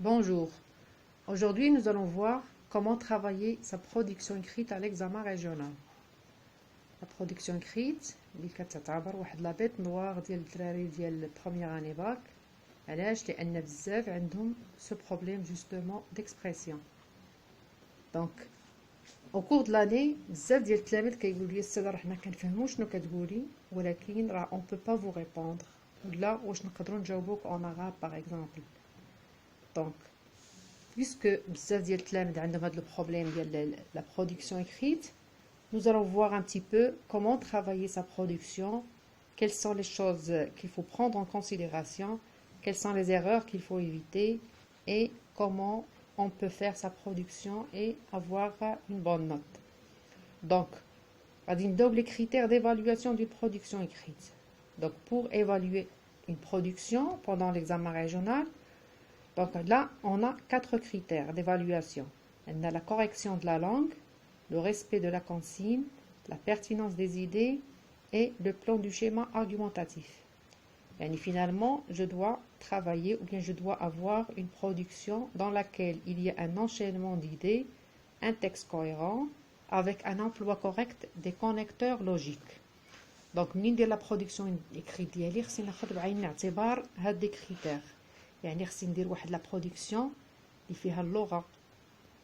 Bonjour. Aujourd'hui, nous allons voir comment travailler sa production écrite à l'examen régional. La production écrite اللي كتعتبر واحد لا بيت نوار ديال الدراري ديال première année bac. علاش؟ لأن بزاف عندهم ce problème justement d'expression. Donc au cours de l'année بزاف ديال التلاميذ كيقولوا لي السيدة راه حنا كنفهموا شنو كتقولي ولكن راه on peut pas vous répondre ولا واش نقدروا نجاوبوك en arabe par exemple. Donc puisque بزاف ديال التلاميذ عندهم هذا البروبليم ديال la production écrite, nous allons voir un petit peu comment travailler sa production, quelles sont les choses qu'il faut prendre en considération, quelles sont les erreurs qu'il faut éviter et comment on peut faire sa production et avoir une bonne note. Donc, on va les critères d'évaluation d'une production écrite. Donc, pour évaluer une production pendant l'examen régional, donc là, on a 4 critères d'évaluation. On a la correction de la langue, le respect de la consigne, la pertinence des idées et le plan du schéma argumentatif. Et finalement, je dois travailler ou bien je dois avoir une production dans laquelle il y a un enchaînement d'idées, un texte cohérent, avec un emploi correct des connecteurs logiques. Donc, من ندير la production écrite ديالي خصني ناخذ بعين الاعتبار هاد les critères. يعني خصني ندير واحد لا برودكسيون اللي فيها اللغة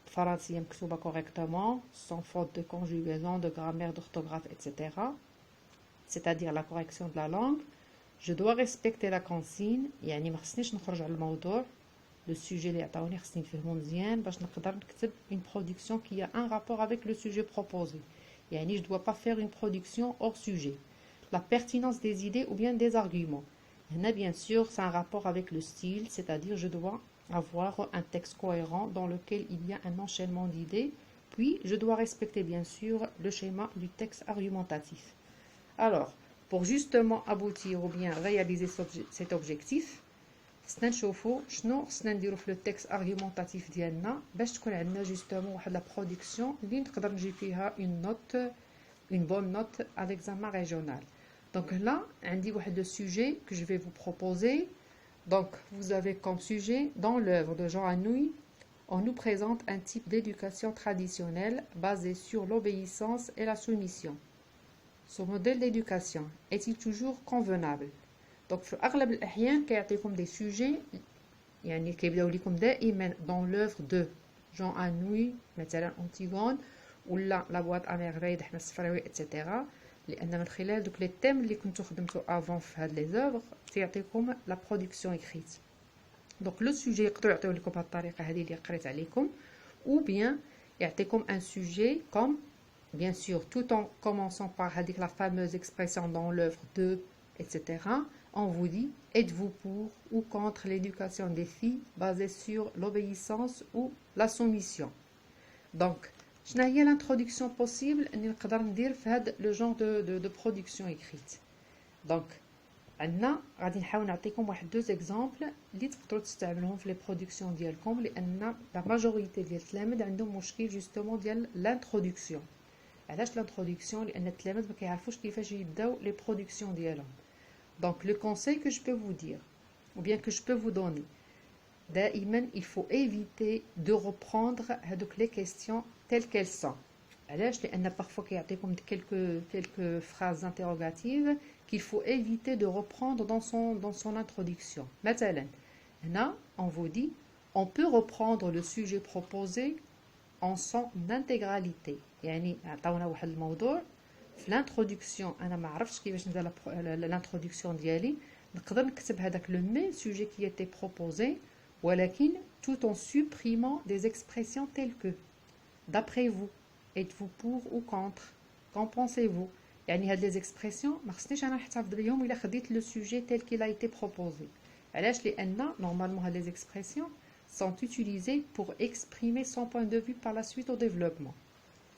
الفرنسية مكتوبة correctement, sans faute de conjugaison, de grammaire, d'orthographe, etc. C'est-à-dire la correction de la langue. Je dois respecter la consigne, يعني ما خصنيش نخرج على الموضوع. Le sujet اللي عطاوني خصني نفهمو مزيان باش نقدر نكتب une production qui a un rapport avec le sujet proposé. يعني je dois pas faire une production hors sujet. La pertinence des idées ou bien des arguments. Là, bien sûr, c'est un rapport avec le style, c'est-à-dire je dois avoir un texte cohérent dans lequel il y a un enchaînement d'idées, puis je dois respecter bien sûr le schéma du texte argumentatif. Alors, pour justement aboutir ou bien réaliser cet objectif, خصنا نشوفوا شنو خصنا نديرو في le texte argumentatif ديالنا باش تكون عندنا justement واحد la production اللي نقدر نجيب فيها une bonne note à l'examen régional. Donc là, عندي واحد le sujet que je vais vous proposer. Donc, vous avez comme sujet, dans l'œuvre de Jean Anouilh, on nous présente un type d'éducation traditionnelle basé sur l'obéissance et la soumission. Ce modèle d'éducation est-il toujours convenable? Donc, في أغلب الأحيان كيعطيكم des sujets يعني كيبداو لكم دائما dans l'œuvre de Jean Anouilh مثلا أنتيغون ولا لا بواط à merveille d'Ahmed Sfraoui etc. لأن من خلال دوك لي تيم اللي كنتو خدمتو افون في هاد لي زوفر تيعطيكم لا برودكسيون اكريت. دونك لو سوجي يقدروا يعطيو لكم بهاد الطريقه هذه اللي قريت عليكم ou bien يعطيكم un sujet comme bien sûr tout en commençant par هذيك la fameuse expression dans l'œuvre de etc. On vous dit êtes-vous pour ou contre l'éducation des filles basée sur l'obéissance ou la soumission. Donc شنو هي l'introduction possible اللي نقدر ندير في هذا لو جون دو برودكسيون اكريت. دونك عندنا غادي نحاول نعطيكم واحد دوز اكزامبل اللي تقدروا تستعملوهم في لي برودكسيون ديالكم لان لا ماجوريتي ديال التلاميذ عندهم مشكل جوستومون ديال لانترودكسيون. علاش لانترودكسيون؟ لان التلاميذ ما كيعرفوش كيفاش يبداو لي برودكسيون ديالهم. دونك لو conseil que je peux vous dire ou bien que je peux vous donner دائما il faut éviter de reprendre هذوك les questions telles qu'elles sont. علاش؟ لأن parfois كيعطيكم quelques phrases interrogatives qu'il faut éviter de reprendre dans son introduction. مثلا هنا on vous dit on peut reprendre le sujet proposé en son intégralité. يعني عطاونا واحد الموضوع في l'introduction أنا ما عرفتش كيفاش ندير l'introduction ديالي نقدر نكتب هذاك le même sujet qui était proposé ولكن tout en supprimant des expressions telles que d'après vous, êtes-vous pour ou contre, qu'en pensez-vous. يعني هاد les expressions ما خصنيش انا نحتفظ بهم الا خديت le sujet tel qu'il a été proposé. علاش؟ لان normalement هاد les expressions sont utilisées pour exprimer son point de vue par la suite au développement.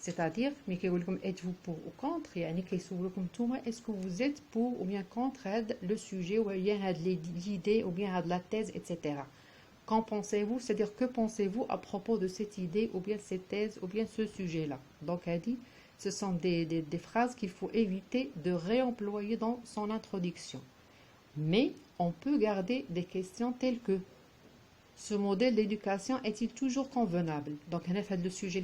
C'est-à-dire ملي كيقول لكم êtes-vous pour ou contre يعني كيسولكم نتوما est-ce que vous êtes pour ou bien contre هاد le sujet ou bien هاد l'idée ou bien هاد la thèse etc. Qu'en pensez-vous? C'est-à-dire que pensez-vous à propos de cette idée ou bien cette thèse ou bien ce sujet-là. Donc elle dit, ce sont des phrases qu'il faut éviter de réemployer dans son introduction. Mais on peut garder des questions telles que ce modèle d'éducation est-il toujours convenable? Donc, le sujet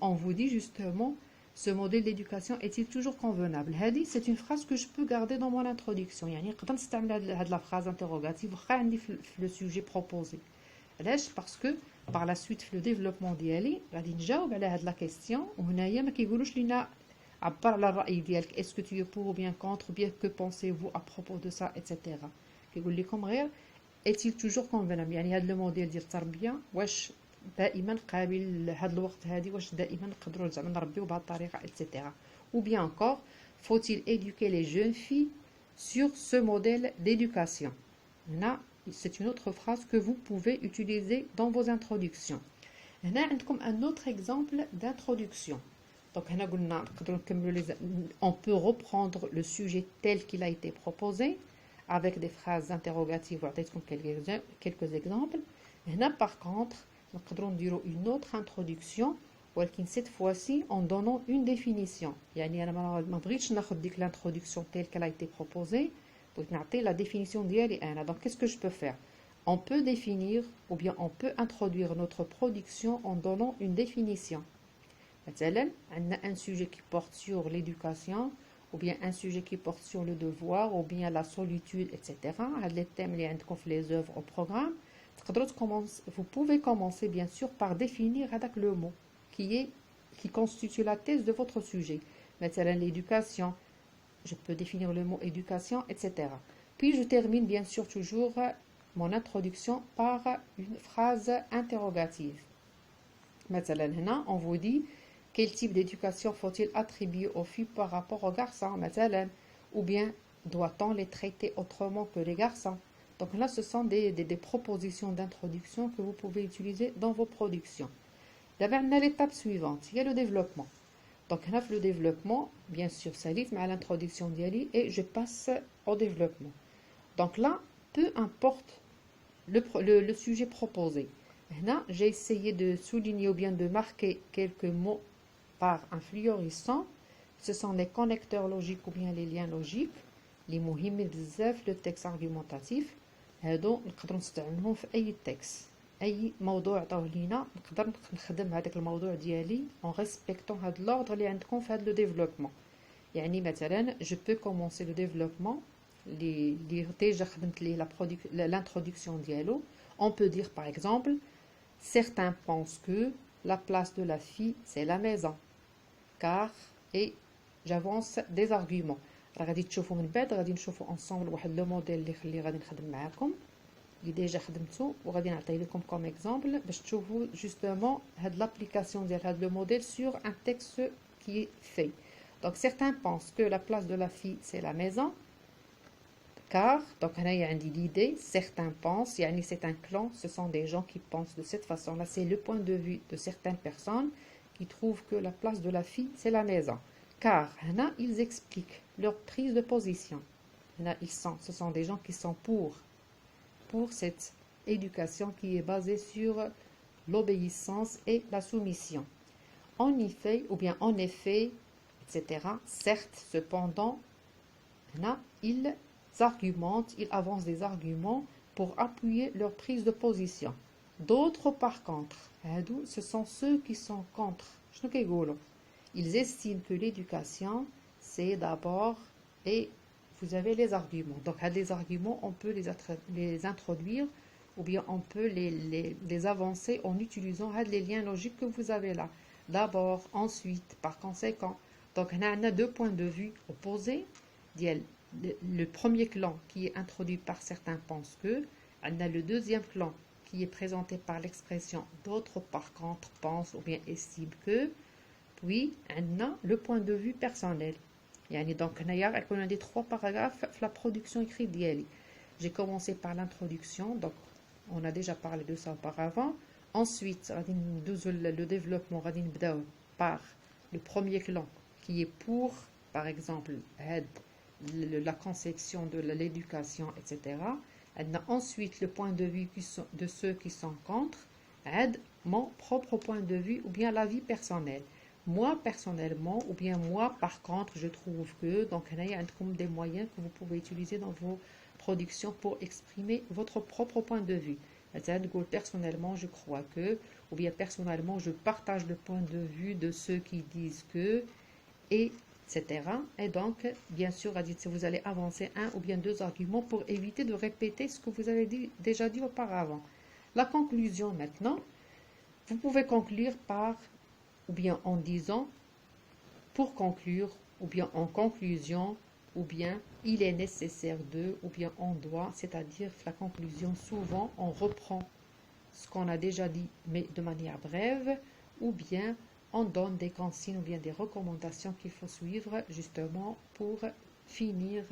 on vous dit justement, ce modèle d'éducation est-il toujours convenable? C'est une phrase que je peux garder dans mon introduction. La phrase interrogative le sujet proposé. Parce que par la suite, le développement d'IALI, la question, est-ce que tu es pour ou bien contre, ou bien que pensez-vous à propos de ça, etc. Est-il toujours convenable؟ يعني هذا الموديل ديال التربيه واش دائما قابل لهذا الوقت هذه، واش دائما نقدروا زعما نربيو بهذه الطريقه etc. Ou bien encore, faut-il éduquer les jeunes filles sur ce modèle d'éducation? Là, c'est une autre phrase que vous pouvez utiliser dans vos introductions. هنا عندكم un autre exemple d'introduction. Donc هنا قلنا نقدروا نكملوا on peut reprendre le sujet tel qu'il a été proposé avec des phrases interrogatives ou quelques exemples. Là, par contre, nous pouvons dire une autre introduction, cette fois-ci en donnant une définition. L'introduction telle qu'elle a été proposée, la définition d'elle. Donc, qu'est-ce que je peux faire? On peut définir ou bien on peut introduire notre production en donnant une définition. مثلا, on a un sujet qui porte sur l'éducation, ou bien un sujet qui porte sur le devoir, ou bien la solitude, etc. Les thèmes les œuvres au programme. Vous pouvez commencer bien sûr par définir le mot qui constitue la thèse de votre sujet. Maintenant, l'éducation, je peux définir le mot éducation, etc. Puis je termine bien sûr toujours mon introduction par une phrase interrogative. Maintenant, on vous dit: quel type d'éducation faut-il attribuer aux filles par rapport aux garçons? Ou bien doit-on les traiter autrement que les garçons? Donc là, ce sont des propositions d'introduction que vous pouvez utiliser dans vos productions. D'abord, l'étape suivante, il y a le développement. Donc là, le développement, bien sûr, ça lit à l'introduction d'Yali et je passe au développement. Donc là, peu importe le sujet proposé. Là, j'ai essayé de souligner ou bien de marquer quelques mots par un fluorescent. Ce sont les connecteurs logiques ou bien les liens logiques. Les مهم بزاف le texte argumentatif. هادو نقدروا نستعملهم في أي texte. أي موضوع عطاوه لينا نقدر نخدم هذاك الموضوع ديالي en respectant هاد l'ordre اللي عندكم في هاد le développement. يعني مثلا je peux commencer le développement اللي déjà خدمت ليه l'introduction ديالو. On peut dire par exemple: certains pensent que la place de la fille c'est la maison. Car, et j'avance des arguments. غادي تشوفوا من بعد غادي نشوفوا ensemble واحد لو موديل اللي غادي نخدم معاكم اللي ديجا خدمته وغادي نعطي لكم comme exemple باش تشوفوا justement هاد l'application ديال هاد le modèle sur un texte qui est fait. Donc certains pensent que la place de la fille c'est la maison. Car, donc هنايا عندي l'idée, certains pensent, يعني c'est un clan, ce sont des gens qui pensent de cette façon-là, c'est le point de vue de certaines personnes qui trouvent que la place de la fille c'est la maison. Car هنا ils expliquent leur prise de position. Là, ce sont des gens qui sont pour cette éducation qui est basée sur l'obéissance et la soumission. En effet, ou bien en effet, etc. Certes, cependant, là, ils argumentent, ils avancent des arguments pour appuyer leur prise de position. D'autres, par contre, ce sont ceux qui sont contre. Ils estiment que l'éducation, c'est d'abord, et vous avez les arguments. Donc, les arguments, on peut les introduire ou bien on peut les avancer en utilisant les liens logiques que vous avez là. D'abord, ensuite, par conséquent. Donc, on a deux points de vue opposés. Le premier clan qui est introduit par certains pensent que. On a le deuxième clan qui est présenté par l'expression d'autres par contre pensent ou bien estiment que. Puis, on a le point de vue personnel. Donc, on a des trois paragraphes de la production écrite d'Yali. J'ai commencé par l'introduction, donc on a déjà parlé de ça auparavant. Ensuite, le développement par le premier clan qui est pour, par exemple, la conception de l'éducation, etc. On a ensuite le point de vue de ceux qui sont contre, mon propre point de vue ou bien la vie personnelle. Moi, personnellement, ou bien moi, par contre, je trouve que, donc, il y a des moyens que vous pouvez utiliser dans vos productions pour exprimer votre propre point de vue. Personnellement, je crois que, ou bien personnellement, je partage le point de vue de ceux qui disent que, etc. Et donc, bien sûr, vous allez avancer un ou bien deux arguments pour éviter de répéter ce que vous avez déjà dit auparavant. La conclusion maintenant, vous pouvez conclure par, ou bien en disant, pour conclure, ou bien en conclusion, ou bien il est nécessaire de, ou bien on doit, c'est-à-dire la conclusion, souvent on reprend ce qu'on a déjà dit, mais de manière brève, ou bien on donne des consignes ou bien des recommandations qu'il faut suivre justement pour finir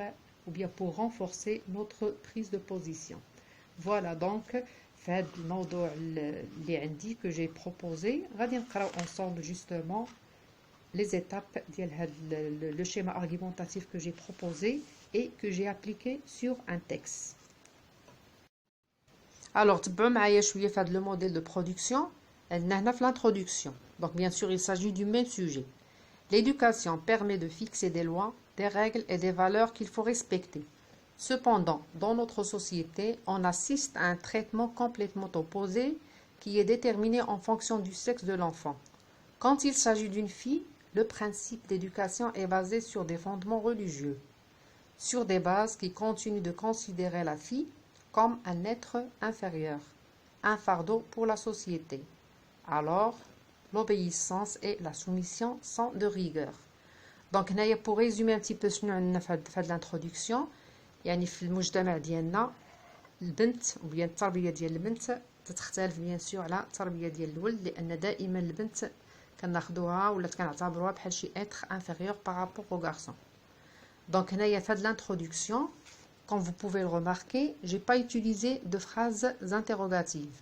ou bien pour renforcer notre prise de position. Voilà donc fait le موضوع اللي عندي que j'ai proposé. غادي نقراو ensemble justement les étapes ديال le schéma argumentatif que j'ai proposé et que j'ai appliqué sur un texte. Alors, تبعوا معايا شويه في le modèle de production. هنا في l'introduction. Donc, bien sûr, il s'agit du même sujet. L'éducation permet de fixer des lois, des règles et des valeurs qu'il faut respecter. Cependant, dans notre société, on assiste à un traitement complètement opposé qui est déterminé en fonction du sexe de l'enfant. Quand il s'agit d'une fille, le principe d'éducation est basé sur des fondements religieux, sur des bases qui continuent de considérer la fille comme un être inférieur, un fardeau pour la société. Alors, l'obéissance et la soumission sont de rigueur. Donc, pour résumer un petit peu ce que l'introduction, يعني في المجتمع ديالنا البنت وبيان التربيه ديال البنت تختلف بيان سور على التربيه ديال الولد لان دائما البنت كناخذوها ولا كنعتبروها بحال شي être inférieur par rapport au garçon. Donc هنايا في l'introduction, comme vous pouvez le remarquer, j'ai pas utilisé de phrases interrogatives.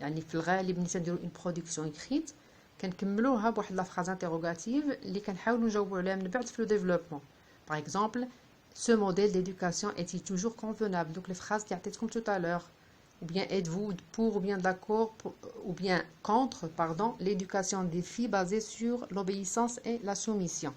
يعني في الغالب ملي تنديروا une production écrite كنكملوها بواحد لا phrase interrogative اللي كنحاولوا نجاوبوا عليها من بعد في le développement. Par exemple, ce modèle d'éducation est-il toujours convenable? Donc les phrases qui étaient comme tout à l'heure. Ou bien êtes-vous pour ou bien d'accord ou bien contre, pardon, l'éducation des filles basée sur l'obéissance et la soumission.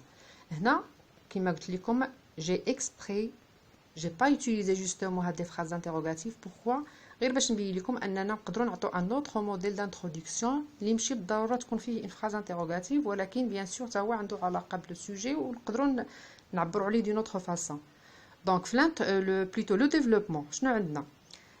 Là, كما قلت لكم, j'ai pas utilisé justement des phrases interrogatives. Pourquoi? غير باش نبين لكم اننا نقدروا نعطوا un autre modèle d'introduction اللي ماشي بالضروره تكون فيه une phrase interrogative ولكن bien sûr تا هو عنده علاقه بالسوجي ونقدروا نعبروا عليه d'une autre façon. Donc plutôt le développement. شنو عندنا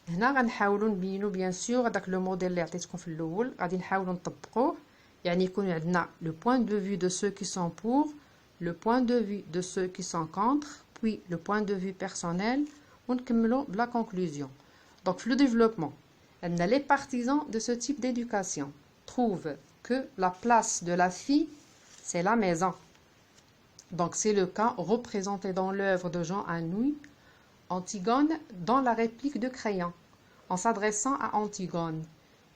هنا؟ غنحاولوا نبينوا bien sûr هذاك le modèle اللي عطيتكم في الاول غادي نحاولوا نطبقوه. يعني يكون عندنا le point de vue de ceux qui sont pour, le point de vue de ceux qui sont contre, puis le point de vue personnel ونكملوا بلا conclusion. Donc le développement, les partisans de ce type d'éducation trouvent que la place de la fille, c'est la maison. Donc c'est le cas représenté dans l'œuvre de Jean Anouilh, Antigone, dans la réplique de Créon, en s'adressant à Antigone.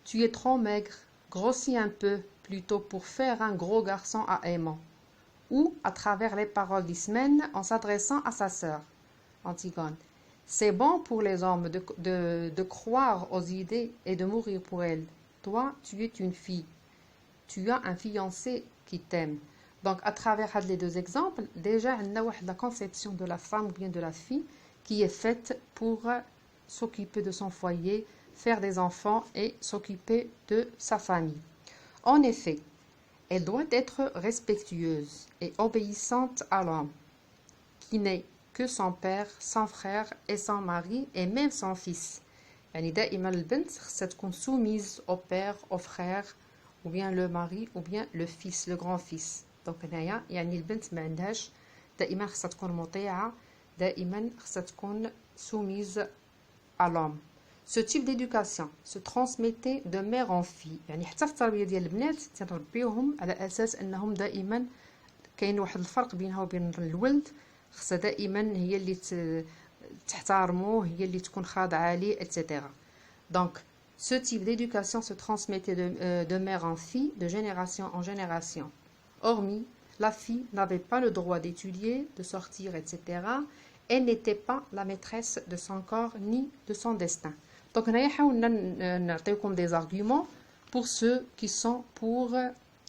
Tu es trop maigre, grossis un peu, plutôt pour faire un gros garçon à aimant. Ou à travers les paroles d'Ismène, en s'adressant à sa sœur, Antigone. C'est bon pour les hommes de croire aux idées et de mourir pour elles. Toi, tu es une fille. Tu as un fiancé qui t'aime. Donc, à travers les deux exemples, déjà, on a la conception de la femme ou bien de la fille qui est faite pour s'occuper de son foyer, faire des enfants et s'occuper de sa famille. En effet, elle doit être respectueuse et obéissante à l'homme, qui n'est que son père, son frère et son mari et même son fils. يعني دائما البنت خصها تكون soumise au père, au frère, ou bien le mari, ou bien le fils, le grand-fils. Donc هنايا يعني البنت ما عندهاش دائما خصها تكون مطيعة, دائما خصها تكون soumise à l'homme. Ce type d'éducation se transmettait de mère en fille. يعني حتى في التربية ديال البنات تنربيوهم على أساس أنهم دائما كاين واحد الفرق بينها وبين الولد. خصها دائما هي اللي تحترمه, هي اللي تكون خاضعة ليه, etc. Donc, ce type d'éducation se transmettait de mère en fille, de génération en génération. Hormis, la fille n'avait pas le droit d'étudier, de sortir, etc. Elle n'était pas la maîtresse de son corps ni de son destin. Donc, on a des arguments pour ceux qui sont pour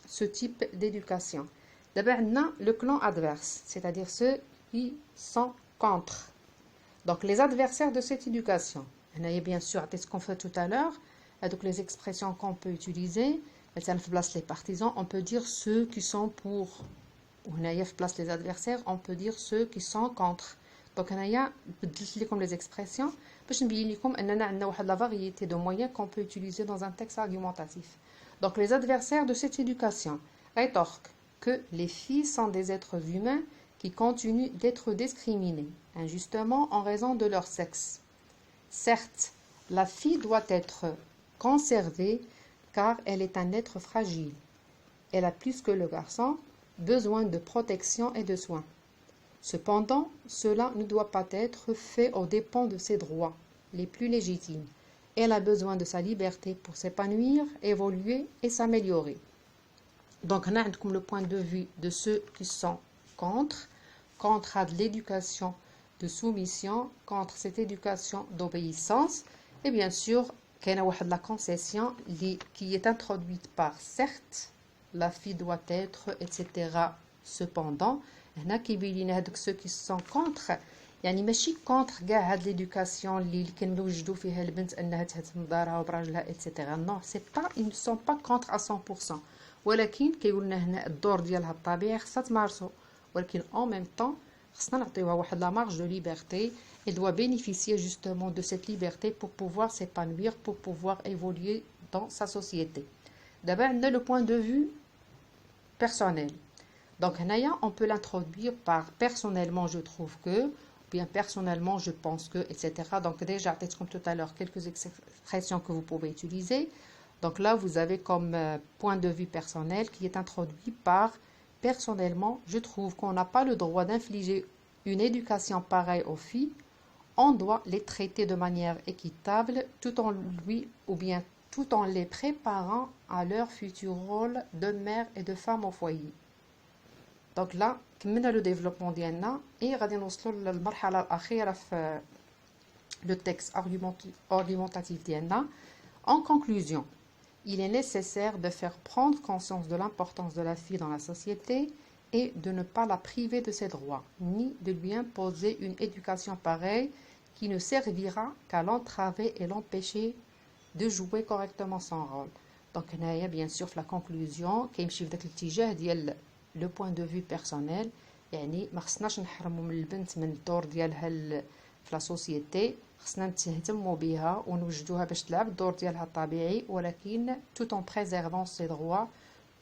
ce type d'éducation. D'abord, on a le clan adverse, c'est-à-dire ceux qui sont contre. Donc, les adversaires de cette éducation. bien sûr, comme fait tout à l'heure, donc les expressions qu'on peut utiliser, les partisans, on peut dire ceux qui sont pour, ou place les adversaires, on peut dire ceux qui sont contre. Donc, comme les expressions, je vais vous montrer la variété de moyens qu'on peut utiliser dans un texte argumentatif. Donc, les adversaires de cette éducation rétorquent que les filles sont des êtres humains qui continuent d'être discriminés injustement en raison de leur sexe. Certes, la fille doit être conservée car elle est un être fragile. Elle a plus que le garçon besoin de protection et de soins. Cependant, cela ne doit pas être fait aux dépens de ses droits les plus légitimes. Elle a besoin de sa liberté pour s'épanouir, évoluer et s'améliorer. Donc, on a comme le point de vue de ceux qui sont contre l'éducation de soumission, contre cette éducation d'obéissance. Et bien sûr, il y a la concession qui est introduite par certes, la fille doit être, etc. Cependant, il y a ceux qui sont contre, يعني ماشي contre كاع هاد l'éducation اللي كنوجدوا فيها البنت انها تهتم بدارها وبراجلها etc. non, c'est pas, ils ne sont pas contre à 100%. ولكن كيقول لنا هنا الدور ديالها الطبيعي خصها تمارسو، ولكن en même temps خصنا نعطيوها واحد la marge de liberté. Elle doit bénéficier justement de cette liberté pour pouvoir s'épanouir, pour pouvoir évoluer dans sa société. D'abord, on a le point de vue personnel. Donc, on peut l'introduire par personnellement, je trouve que, ou bien personnellement, je pense que, etc. Donc, déjà, comme tout à l'heure, quelques expressions que vous pouvez utiliser. Donc là, vous avez comme point de vue personnel qui est introduit par personnellement, je trouve qu'on n'a pas le droit d'infliger une éducation pareille aux filles. On doit les traiter de manière équitable tout en les préparant à leur futur rôle de mère et de femme au foyer. Donc là, كملنا le développement ديالنا et غادي نوصلوا للمرحلة الأخيرة في le texte argumentatif ديالنا. En conclusion, il est nécessaire de faire prendre conscience de l'importance de la fille dans la société et de ne pas la priver de ses droits, ni de lui imposer une éducation pareille qui ne servira qu'à l'entraver et l'empêcher de jouer correctement son rôle. Donc, bien sûr, la conclusion, كيمشي في داك الاتجاه ديال le point de vue personnel. يعني ما خصناش نحرموا من البنت من الدور ديالها في لا سوسيتي، خصنا نتهتموا بها ونوجدوها باش تلعب الدور ديالها الطبيعي، ولكن tout en préservant ses droits,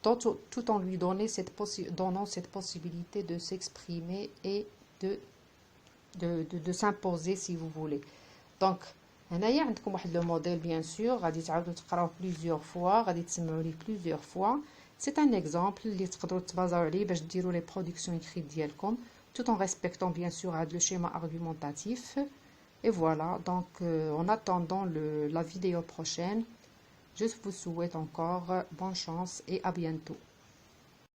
tout en lui donnant cette possibilité de s'exprimer et de s'imposer si vous voulez. Donc هنايا عندكم واحد لو موديل بيان سور غادي تعاودوا تقراوه plusieurs fois، غادي تسمعوا ليه plusieurs fois. C'est un exemple اللي تقدروا تبازاو عليه باش ديروا les productions écrites ديالكم tout en respectant bien sûr le schéma argumentatif. Et voilà, donc en attendant la vidéo prochaine, je vous souhaite encore bonne chance et à bientôt.